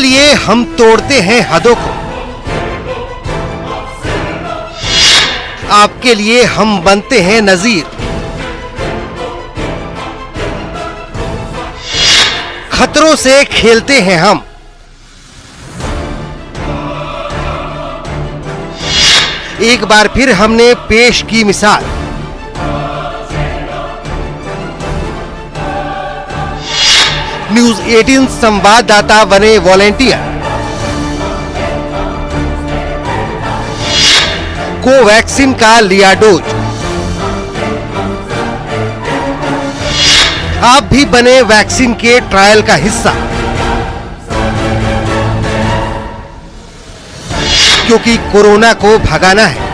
लिए हम तोड़ते हैं हदों को, आपके लिए हम बनते हैं नजीर। खतरों से खेलते हैं हम, एक बार फिर हमने पेश की मिसाल। न्यूज़ 18 संवाददाता बने वॉलेंटियर, कोवैक्सीन का लिया डोज। आप भी बने वैक्सीन के ट्रायल का हिस्सा, क्योंकि कोरोना को भगाना है।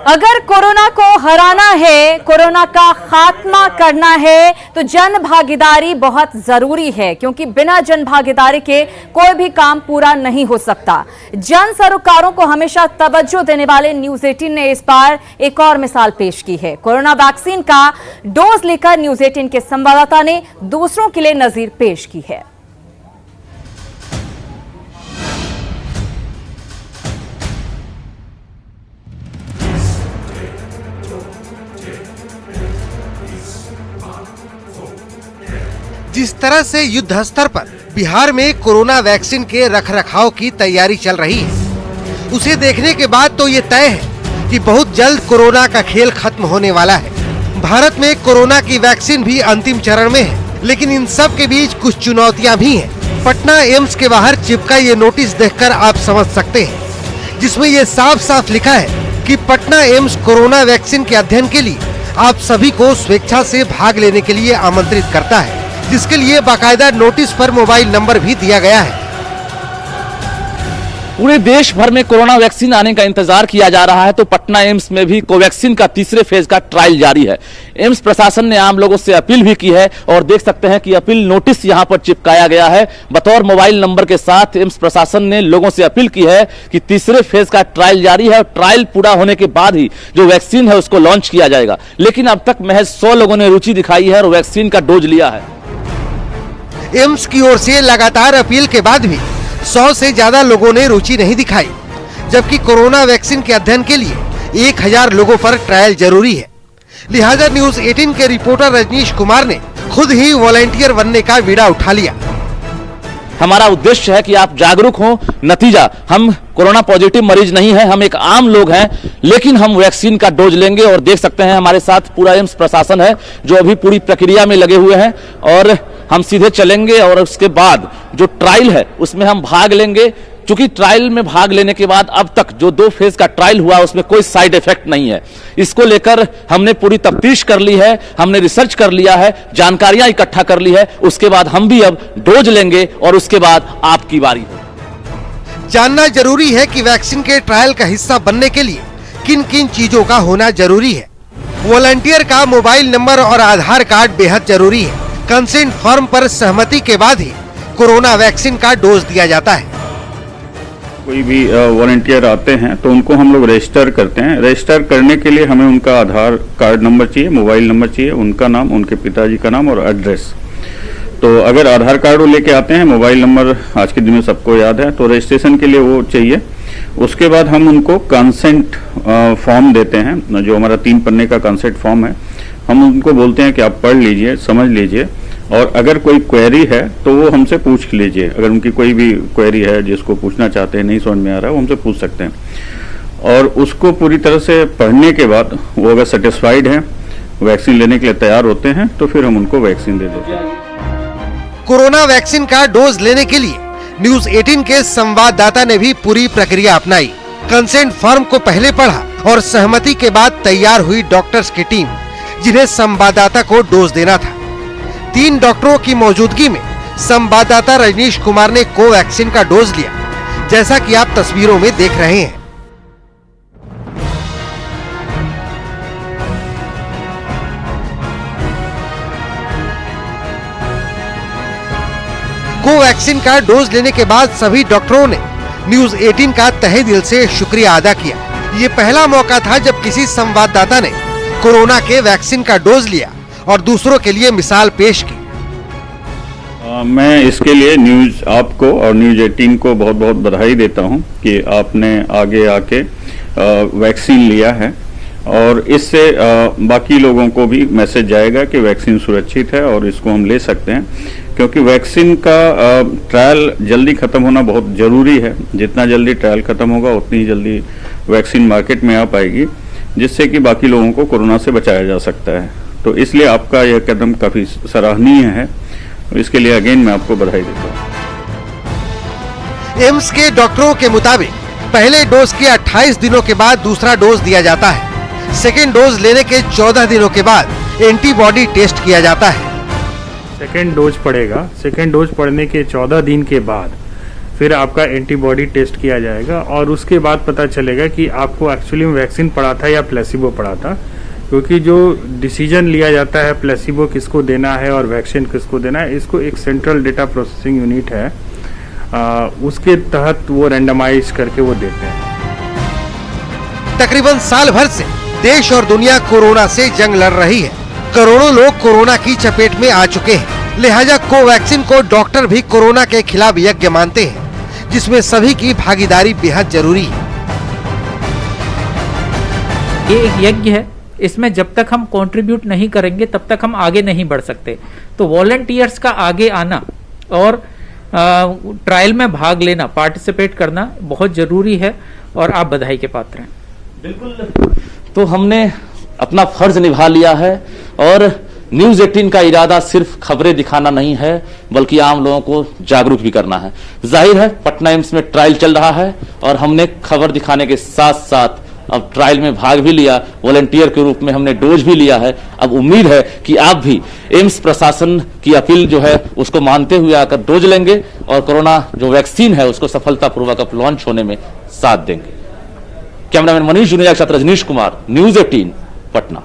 अगर कोरोना को हराना है, कोरोना का खात्मा करना है, तो जन भागीदारी बहुत जरूरी है, क्योंकि बिना जन भागीदारी के कोई भी काम पूरा नहीं हो सकता। जन सरोकारों को हमेशा तवज्जो देने वाले न्यूज़ 18 ने इस बार एक और मिसाल पेश की है। कोरोना वैक्सीन का डोज लेकर न्यूज़ 18 के संवाददाता ने दूसरों के लिए नजीर पेश की है। जिस तरह से युद्ध स्तर पर बिहार में कोरोना वैक्सीन के रखरखाव की तैयारी चल रही है, उसे देखने के बाद तो ये तय है कि बहुत जल्द कोरोना का खेल खत्म होने वाला है। भारत में कोरोना की वैक्सीन भी अंतिम चरण में है, लेकिन इन सब के बीच कुछ चुनौतियां भी हैं। पटना एम्स के बाहर चिपका ये नोटिस देखकर आप समझ सकते हैं, जिसमें ये साफ साफ लिखा है कि पटना एम्स कोरोना वैक्सीन के अध्ययन के लिए आप सभी को स्वेच्छा से भाग लेने के लिए आमंत्रित करता है, जिसके लिए बाकायदा नोटिस पर मोबाइल नंबर भी दिया गया है। पूरे देश भर में कोरोना वैक्सीन आने का इंतजार किया जा रहा है, तो पटना एम्स में भी कोवैक्सीन का तीसरे फेज का ट्रायल जारी है। एम्स प्रशासन ने आम लोगों से अपील भी की है और देख सकते हैं कि अपील नोटिस यहां पर चिपकाया गया है। बतौर मोबाइल नंबर के साथ एम्स प्रशासन ने लोगों से अपील की है कि तीसरे फेज का ट्रायल जारी है और ट्रायल पूरा होने के बाद ही जो वैक्सीन है उसको लॉन्च किया जाएगा। लेकिन अब तक महज 100 लोगों ने रुचि दिखाई है और वैक्सीन का डोज लिया है। एम्स की ओर से लगातार अपील के बाद भी 100 से ज्यादा लोगों ने रुचि नहीं दिखाई, जबकि कोरोना वैक्सीन के अध्ययन के लिए 1000 लोगों पर ट्रायल जरूरी है। लिहाजा न्यूज़ 18 के रिपोर्टर रजनीश कुमार ने खुद ही वॉलेंटियर बनने का बीड़ा उठा लिया। हमारा उद्देश्य है कि आप जागरूक हों। नतीजा, हम कोरोना पॉजिटिव मरीज नहीं है, हम एक आम लोग हैं, लेकिन हम वैक्सीन का डोज लेंगे। और देख सकते हैं हमारे साथ पूरा एम्स प्रशासन है जो अभी पूरी प्रक्रिया में लगे हुए हैं और हम सीधे चलेंगे और उसके बाद जो ट्रायल है उसमें हम भाग लेंगे। चूंकि ट्रायल में भाग लेने के बाद अब तक जो 2 फेज का ट्रायल हुआ उसमें कोई साइड इफेक्ट नहीं है। इसको लेकर हमने पूरी तफ्तीश कर ली है, हमने रिसर्च कर लिया है, जानकारियां इकट्ठा कर ली है। उसके बाद हम भी अब डोज लेंगे और उसके बाद आपकी बारी हो। जानना जरूरी है कि वैक्सीन के ट्रायल का हिस्सा बनने के लिए किन किन चीजों का होना जरूरी है। वॉलंटियर का मोबाइल नंबर और आधार कार्ड बेहद जरूरी है। कंसेंट फॉर्म पर सहमति के बाद ही कोरोना वैक्सीन का डोज दिया जाता है। कोई भी वॉलंटियर आते हैं तो उनको हम लोग रजिस्टर करते हैं। रजिस्टर करने के लिए हमें उनका आधार कार्ड नंबर चाहिए, मोबाइल नंबर चाहिए, उनका नाम, उनके पिताजी का नाम और एड्रेस। तो अगर आधार कार्ड वो लेके आते हैं, मोबाइल नंबर आज के दिन में सबको याद है, तो रजिस्ट्रेशन के लिए वो चाहिए। उसके बाद हम उनको कंसेंट फॉर्म देते हैं, जो हमारा 3 पन्ने का कंसेंट फॉर्म है। हम उनको बोलते हैं कि आप पढ़ लीजिए, समझ लीजिए, और अगर कोई क्वेरी है तो वो हमसे पूछ लीजिए। अगर उनकी कोई भी क्वेरी है जिसको पूछना चाहते हैं, नहीं समझ में आ रहा है, वो हमसे पूछ सकते हैं। और उसको पूरी तरह से पढ़ने के बाद वो अगर सेटिस्फाइड है, वैक्सीन लेने के लिए तैयार होते हैं, तो फिर हम उनको वैक्सीन दे देते हैं। कोरोना वैक्सीन का डोज लेने के लिए न्यूज़ 18 के संवाददाता ने भी पूरी प्रक्रिया अपनाई। कंसेंट फॉर्म को पहले पढ़ा और सहमति के बाद तैयार हुई डॉक्टर्स की टीम, जिन्हें संवाददाता को डोज देना था। 3 डॉक्टरों की मौजूदगी में संवाददाता रजनीश कुमार ने कोवैक्सीन का डोज लिया, जैसा कि आप तस्वीरों में देख रहे हैं। कोवैक्सीन का डोज लेने के बाद सभी डॉक्टरों ने न्यूज़ 18 का तहे दिल से शुक्रिया अदा किया, ये पहला मौका था जब किसी संवाददाता ने कोरोना के वैक्सीन का डोज लिया और दूसरों के लिए मिसाल पेश की। मैं इसके लिए न्यूज़ आपको और न्यूज़ 18 को बहुत बहुत बधाई देता हूं कि आपने आगे आके वैक्सीन लिया है और इससे बाकी लोगों को भी मैसेज जाएगा कि वैक्सीन सुरक्षित है और इसको हम ले सकते हैं, क्योंकि वैक्सीन का ट्रायल जल्दी खत्म होना बहुत ज़रूरी है। जितना जल्दी ट्रायल खत्म होगा उतनी ही जल्दी वैक्सीन मार्केट में आ पाएगी, जिससे कि बाकी लोगों को कोरोना से बचाया जा सकता है। तो इसलिए आपका यह कदम काफ़ी सराहनीय है, इसके लिए अगेन मैं आपको बधाई देता हूँ। एम्स के डॉक्टरों के मुताबिक पहले डोज के 28 दिनों के बाद दूसरा डोज दिया जाता है। सेकेंड डोज लेने के 14 दिनों के बाद एंटीबॉडी टेस्ट किया जाता है। सेकेंड डोज पड़ेगा, सेकेंड डोज पड़ने के 14 दिन के बाद फिर आपका एंटीबॉडी टेस्ट किया जाएगा और उसके बाद पता चलेगा कि आपको एक्चुअली में वैक्सीन पड़ा था या प्लेसिबो पड़ा था, क्योंकि जो डिसीजन लिया जाता है प्लेसिबो किसको देना है और वैक्सीन किसको देना है, इसको एक सेंट्रल डेटा प्रोसेसिंग यूनिट है, उसके तहत वो रैंडमाइज करके वो देते हैं। तकरीबन साल भर से देश और दुनिया कोरोना से जंग लड़ रही है। करोड़ों लोग कोरोना की चपेट में आ चुके हैं, लिहाजा कोवैक्सीन को डॉक्टर भी कोरोना के खिलाफ यज्ञ मानते हैं, जिसमें सभी की भागीदारी बेहद जरूरी है। ये एक यज्ञ है, इसमें जब तक हम कंट्रीब्यूट नहीं करेंगे तब तक हम आगे नहीं बढ़ सकते। तो वॉलंटियर्स का आगे आना और ट्रायल में भाग लेना, पार्टिसिपेट करना बहुत जरूरी है और आप बधाई के पात्र हैं। बिल्कुल, तो हमने अपना फर्ज निभा लिया है और न्यूज़ 18 का इरादा सिर्फ खबरें दिखाना नहीं है, बल्कि आम लोगों को जागरूक भी करना है। जाहिर है पटना एम्स में ट्रायल चल रहा है और हमने खबर दिखाने के साथ साथ अब ट्रायल में भाग भी लिया, वॉलंटियर के रूप में हमने डोज भी लिया है। अब उम्मीद है कि आप भी एम्स प्रशासन की अपील जो है उसको मानते हुए आकर डोज लेंगे और कोरोना जो वैक्सीन है उसको सफलतापूर्वक अब लॉन्च होने में साथ देंगे। कैमरामैन मनीष जुनेजा के साथ रजनीश कुमार, न्यूज़ 18 पटना।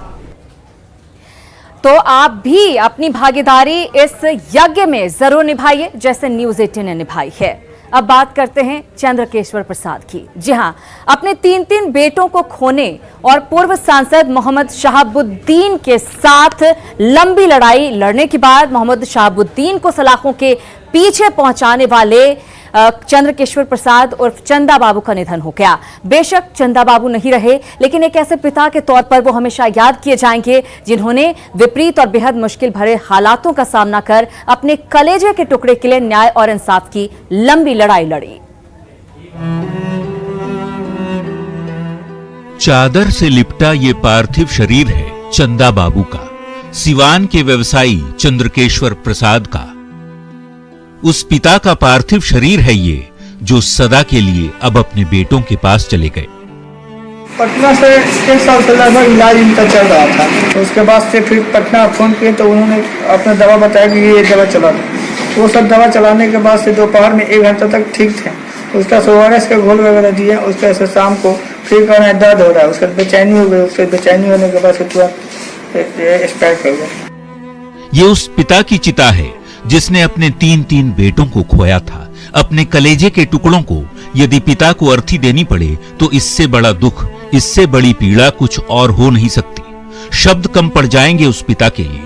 तो आप भी अपनी भागीदारी इस यज्ञ में जरूर निभाइए जैसे न्यूज़ 18 ने निभाई है। अब बात करते हैं चंद्रकेश्वर प्रसाद की। जी हां, अपने 3 बेटों को खोने और पूर्व सांसद मोहम्मद शहाबुद्दीन के साथ लंबी लड़ाई लड़ने के बाद मोहम्मद शहाबुद्दीन को सलाखों के पीछे पहुंचाने वाले चंद्रकेश्वर प्रसाद उर्फ चंदा बाबू का निधन हो गया। बेशक चंदा बाबू नहीं रहे, लेकिन एक ऐसे पिता के तौर पर वो हमेशा याद किए जाएंगे जिन्होंने विपरीत और बेहद मुश्किल भरे हालातों का सामना कर अपने कलेजे के टुकड़े के लिए न्याय और इंसाफ की लंबी लड़ाई लड़ी। चादर से लिपटा ये पार्थिव शरीर है चंदा बाबू का, सिवान के व्यवसायी चंद्रकेश्वर प्रसाद का। उस पिता का पार्थिव शरीर है ये जो सदा के लिए अब अपने बेटों के पास चले गए। पटना से 1 साल से लगभग इलाज इनका चल रहा था, तो उसके बाद से फिर पटना फोन किए तो उन्होंने अपना दवा बताया कि ये दवा चला दो। वो सब दवा चलाने के बाद से दोपहर में 1 घंटा तक ठीक थे। उसका ORS का घोल वगैरह दिया, उसके ऐसे शाम को फिर कहना दर्द हो रहा है, उसका बेचैनी हो गई। उसके बेचैनी होने के बाद से तुरंत एक्सपायर कर गया। ये उस पिता की चिता है जिसने अपने 3 बेटों को खोया था। अपने कलेजे के टुकड़ों को यदि पिता को अर्थी देनी पड़े तो इससे बड़ा दुख, इससे बड़ी पीड़ा कुछ और हो नहीं सकती। शब्द कम पड़ जाएंगे उस पिता के लिए।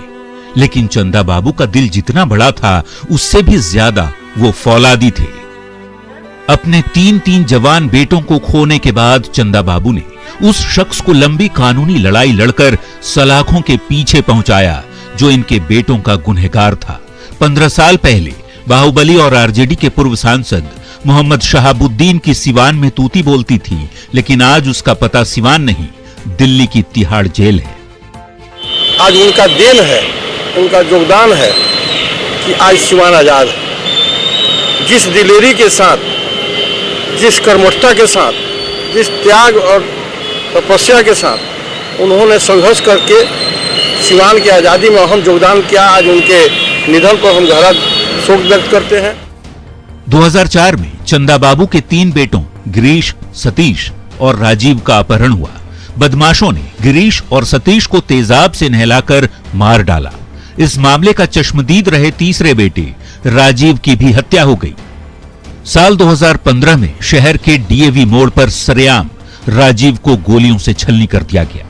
लेकिन चंदा बाबू का दिल जितना बड़ा था उससे भी ज्यादा वो फौलादी थे। अपने 3 जवान बेटों को खोने के बाद चंदा बाबू ने उस शख्स को लंबी कानूनी लड़ाई लड़कर सलाखों के पीछे पहुंचाया जो इनके बेटों का गुनहगार था। 15 साल पहले बाहुबली और आरजेडी के पूर्व सांसद मोहम्मद शहाबुद्दीन की सिवान में तूती बोलती थी, लेकिन आज उसका पता सिवान नहीं, दिल्ली की तिहाड़ जेल है। आज उनका देन है, उनका योगदान है कि आज सिवान आजाद है। जिस दिलेरी के साथ, जिस कर्मठता के साथ, जिस त्याग और तपस्या के साथ उन्होंने संघर्ष करके सिवान की आज़ादी में अहम योगदान किया, आज उनके निधन पर हम गहरा शोक व्यक्त करते हैं। 2004 में चंदा बाबू के 3 बेटों गिरीश, सतीश और राजीव का अपहरण हुआ। बदमाशों ने गिरीश और सतीश को तेजाब से नहलाकर मार डाला। इस मामले का चश्मदीद रहे तीसरे बेटे राजीव की भी हत्या हो गई। साल 2015 में शहर के DAV मोड़ पर सरेआम राजीव को गोलियों से छलनी कर दिया गया।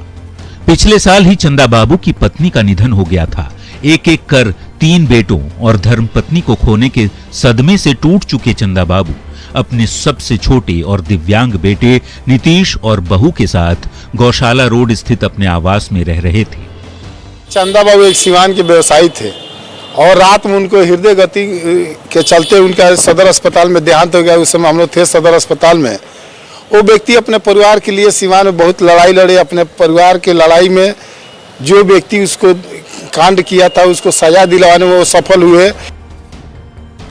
पिछले साल ही चंदा बाबू की पत्नी का निधन हो गया था। एक एक कर 3 बेटों और धर्मपत्नी को खोने के सदमे से टूट चुके चंदा बाबू अपने सबसे छोटे और दिव्यांग बेटे नीतीश और बहू के साथ गौशाला रोड स्थित अपने आवास में रह रहे थे। चंदा बाबू एक सिवान के व्यवसायी थे और रात में उनको हृदय गति के चलते उनका सदर अस्पताल में देहांत हो गया। उस समय हम लोग थे सदर अस्पताल में। वो व्यक्ति अपने परिवार के लिए सिवान में बहुत लड़ाई लड़े। अपने परिवार के लड़ाई में जो व्यक्ति उसको कांड किया था उसको सजा दिलवाने में वो सफल हुए।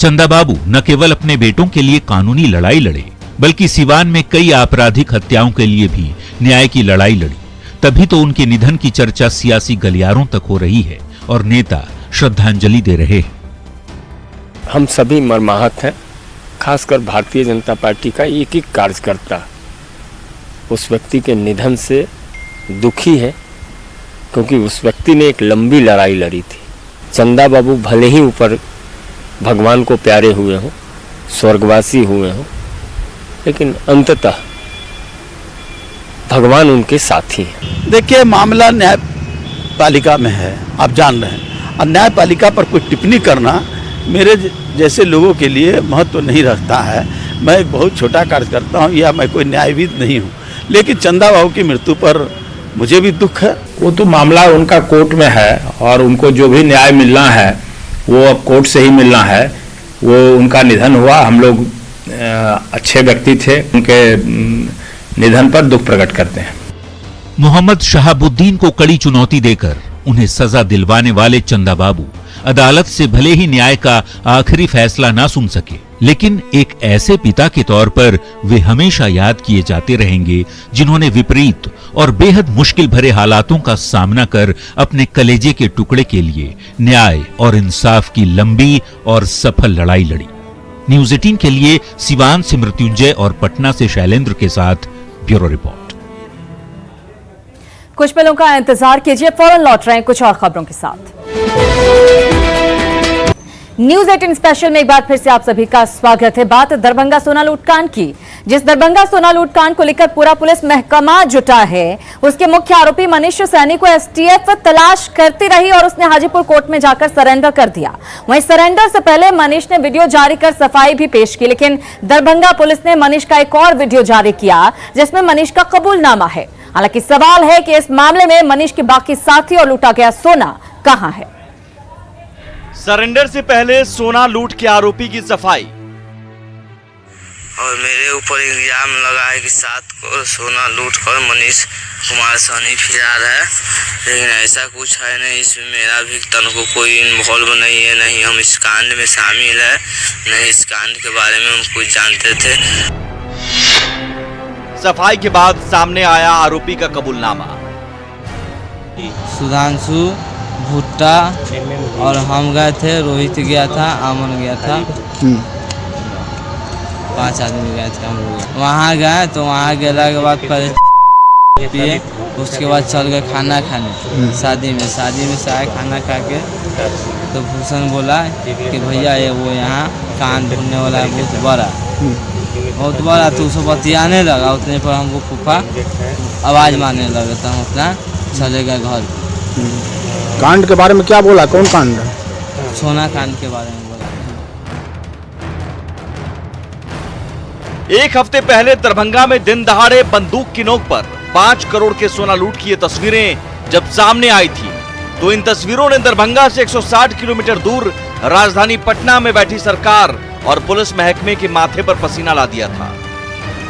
चंदा बाबू न केवल अपने बेटों के लिए कानूनी लड़ाई लड़े बल्कि सिवान में कई आपराधिक हत्याओं के लिए भी न्याय की लड़ाई लड़ी। तभी तो उनके निधन की चर्चा सियासी गलियारों तक हो रही है और नेता श्रद्धांजलि दे रहे हैं। हम सभी मर्माहत हैं, खासकर भारतीय जनता पार्टी का एक एक कार्यकर्ता उस व्यक्ति के निधन से दुखी है, क्योंकि उस व्यक्ति ने एक लंबी लड़ाई लड़ी थी। चंदा बाबू भले ही ऊपर भगवान को प्यारे हुए हों, स्वर्गवासी हुए हों, लेकिन अंततः भगवान उनके साथी हैं। देखिए, मामला न्यायपालिका में है, आप जान रहे हैं, और न्यायपालिका पर कोई टिप्पणी करना मेरे जैसे लोगों के लिए महत्व नहीं रखता है। मैं एक बहुत छोटा कार्यकर्ता हूं या मैं कोई न्यायविद नहीं हूं, लेकिन चंदा बाबू की मृत्यु पर मुझे भी दुख है। वो तो मामला उनका कोर्ट में है और उनको जो भी न्याय मिलना है वो अब कोर्ट से ही मिलना है। वो उनका निधन हुआ, हम लोग अच्छे व्यक्ति थे, उनके निधन पर दुख प्रकट करते हैं। मोहम्मद शहाबुद्दीन को कड़ी चुनौती देकर उन्हें सजा दिलवाने वाले चंदा बाबू अदालत से भले ही न्याय का आखिरी फैसला ना सुन सके, लेकिन एक ऐसे पिता के तौर पर वे हमेशा याद किए जाते रहेंगे जिन्होंने विपरीत और बेहद मुश्किल भरे हालातों का सामना कर अपने कलेजे के टुकड़े के लिए न्याय और इंसाफ की लंबी और सफल लड़ाई लड़ी। न्यूज़ 18 के लिए सिवान से मृत्युंजय और पटना से शैलेंद्र के साथ ब्यूरो रिपोर्ट। कुछ पलों का इंतजार कीजिए, फौरन लौट रहे हैं कुछ और खबरों के साथ। न्यूज़ 18 स्पेशल में एक बार फिर से आप सभी का स्वागत है। बात दरभंगा सोना लूट कांड की, जिस दरभंगा सोना लूट कांड को लेकर पूरा पुलिस महकमा जुटा है। उसके मुख्य आरोपी मनीष सैनी को एसटीएफ तलाश करती रही और उसने हाजीपुर कोर्ट में जाकर सरेंडर कर दिया। वहीं सरेंडर से पहले मनीष ने वीडियो जारी कर सफाई भी पेश की, लेकिन दरभंगा पुलिस ने मनीष का एक और वीडियो जारी किया जिसमें मनीष का कबूलनामा है। हालांकि सवाल है कि इस मामले में मनीष के बाकी साथी और लूटा गया सोना कहां है। सरेंडर से पहले सोना लूट के आरोपी की सफाई। और मेरे ऊपर इल्जाम लगा है कि 7 को सोना लूट कर मनीष कुमार सैनी फिरार है, लेकिन ऐसा कुछ है नहीं। इसमें मेरा भी तनको कोई इन्वॉल्व नहीं है, नहीं हम इस कांड में शामिल है, नहीं इस कांड के बारे में हम कुछ जानते थे। सफाई के बाद सामने आया आरोपी का कबूलनामा। सुधांशु भुट्टा और हम गए थे, रोहित गया था, आमन गया था, 5 आदमी गए थे हम लोग। वहाँ गए तो वहाँ गेला के बाद पहले पिए, उसके बाद चल गए खाना खाने शादी में से आए खाना खा के तो भूषण बोला कि भैया ये वो यहाँ कान ढूंढने वाला है बहुत बड़ा तो उसको बतियाने लगा। उतने पर हमको फूफा आवाज़ मारने लगा तो हम अपना चले गए घर। कांड के बारे में क्या बोला? कौन कांड? सोना कांड के बारे में बोला। एक हफ्ते पहले दरभंगा में दिन दहाड़े बंदूक की नोक पर 5 करोड़ के सोना लूट की ये तस्वीरें जब सामने आई थी तो इन तस्वीरों ने दरभंगा से 160 किलोमीटर दूर राजधानी पटना में बैठी सरकार और पुलिस महकमे के माथे पर पसीना ला दिया था।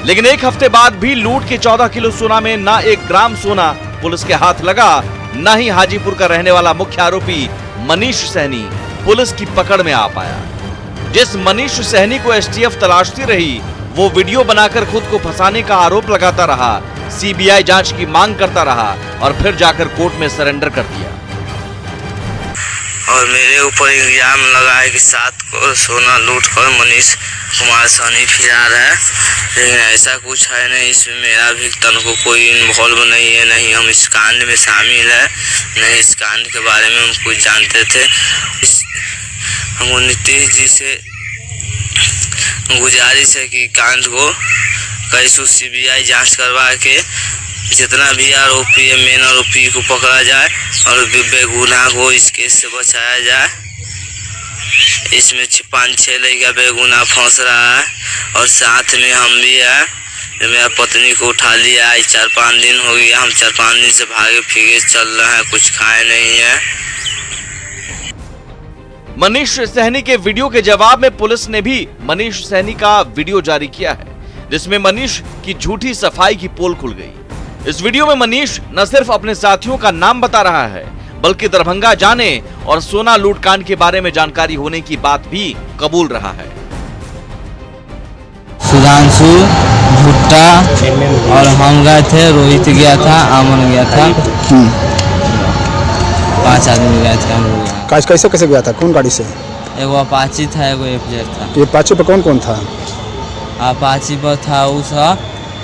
लेकिन एक हफ्ते बाद भी लूट के 14 किलो सोना में ना 1 ग्राम सोना पुलिस के हाथ लगा, न ही हाजीपुर का रहने वाला मुख्य आरोपी मनीष सैनी पुलिस की पकड़ में आ पाया। जिस मनीष सैनी को एसटीएफ तलाशती रही वो वीडियो बनाकर खुद को फंसाने का आरोप लगाता रहा, सीबीआई जांच की मांग करता रहा और फिर जाकर कोर्ट में सरेंडर कर दिया। और मेरे ऊपर इल्जाम लगा है कि 7 को सोना लूट कर मनीष कुमार सैनी फिरार है, लेकिन ऐसा कुछ है नहीं। इसमें मेरा भी तनको कोई इन्वॉल्व नहीं है, नहीं हम इस कांड में शामिल है, नहीं इस कांड के बारे में हम कुछ जानते थे। हम नीतीश जी से गुजारिश है कि कांड को कैसे CBI जांच करवा के जितना भी आरोपी है मेन आरोपी को पकड़ा जाए और बेगुनाह को इस केस से बचाया जाए। इसमें 5-6 लड़का बेगुनाह फंस रहा है और साथ में हम भी है। मेरा पत्नी को उठा लिया है, 4-5 दिन हो गया, हम 4-5 दिन से भागे फिरे चल रहे हैं, कुछ खाए नहीं है। मनीष सहनी के वीडियो के जवाब में पुलिस ने भी मनीष सहनी का वीडियो जारी किया है, जिसमें मनीष की झूठी सफाई की पोल खुल गई। इस वीडियो में मनीष न सिर्फ अपने साथियों का नाम बता रहा है, बल्कि दरभंगा जाने और सोना लूटकांड के बारे में जानकारी होने की बात भी कबूल रहा है। सुधांशु, भुट्टा और हम गए थे, रोहित गया था, अमन गया था, 5 आदमी गए थे हम लोग। कैसे कैसे गया था, कौन गाड़ी से? एगो अपाची था, एगो FZ था। ये अपाची पर कौन कौन था? अपाची पर था उषा,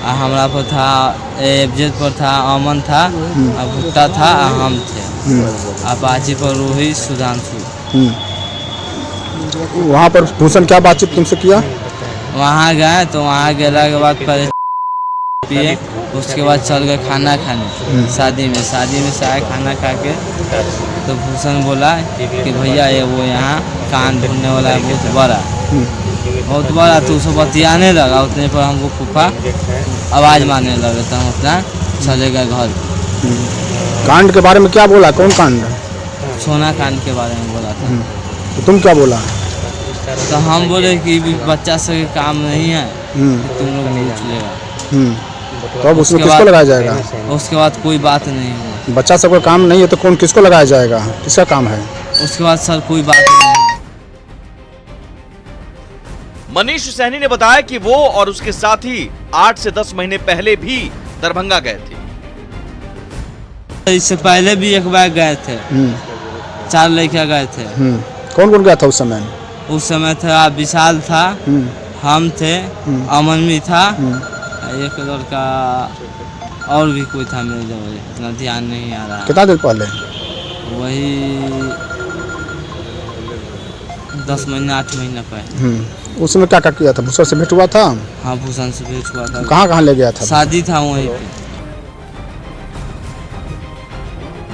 हमरा पर था, FZ पर था, अमन था, भुट्टा था, हम थे। अपाची पर रोहित, सुधांशु। वहाँ पर भूषण क्या बातचीत तुमसे किया? वहाँ गए तो वहाँ गया के बाद पहले पिए, उसके बाद चल गए खाना खाने शादी में से आए खाना खा के। तो भूषण बोला कि भैया ये वो यहाँ कान ढूंढने वाला है बहुत बड़ा। तो उसे बतियाने लगा, उतने पर हमको फूफा आवाज़ मारने लगे, तो हम अपना चले गए घर। कांड के बारे में क्या बोला, कौन कांड? सोना कांड के बारे में बोला था। तो तुम क्या बोला? तो हम बोले कि बच्चा से काम नहीं है, तुम लोग लूट लेगा। तो अब उसमें किसको लगाया जाएगा? उसके बाद कोई बात नहीं हुआ। बच्चा सबका काम नहीं है तो कौन किसको लगाया जाएगा, किसका काम है? उसके बाद सर कोई बात नहीं। मनीष सहनी ने बताया कि वो और उसके साथी 8 से 10 महीने पहले भी दरभंगा गए थे। इससे पहले भी एक बार गए थे, 4 लड़के गए थे। कौन कौन गया था उस समय? उस समय था विशाल था, हम थे, अमन भी था, एक लड़का और भी कोई था, मेरे जब इतना ध्यान नहीं आ रहा। कितना दिन पहले? वही 10 महीना 8 महीना पहले। उस समय क्या क्या किया था? भूषण से भेंट हुआ था? हाँ, भूषण से भेंट हुआ था। कहाँ ले गया था? शादी था वहीं पे।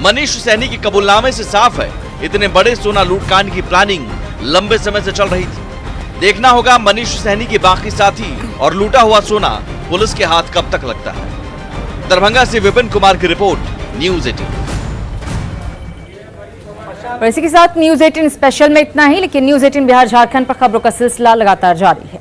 मनीष सहनी के कबूलनामे से साफ है, इतने बड़े सोना लूटकांड की प्लानिंग लंबे समय से चल रही थी। देखना होगा मनीष सहनी के बाकी साथी और लूटा हुआ सोना पुलिस के हाथ कब तक लगता है। दरभंगा से विपिन कुमार की रिपोर्ट, न्यूज़ 18। और इसी के साथ न्यूज़ 18 स्पेशल में इतना ही, लेकिन न्यूज़ 18 बिहार झारखंड पर खबरों का सिलसिला लगातार जारी है।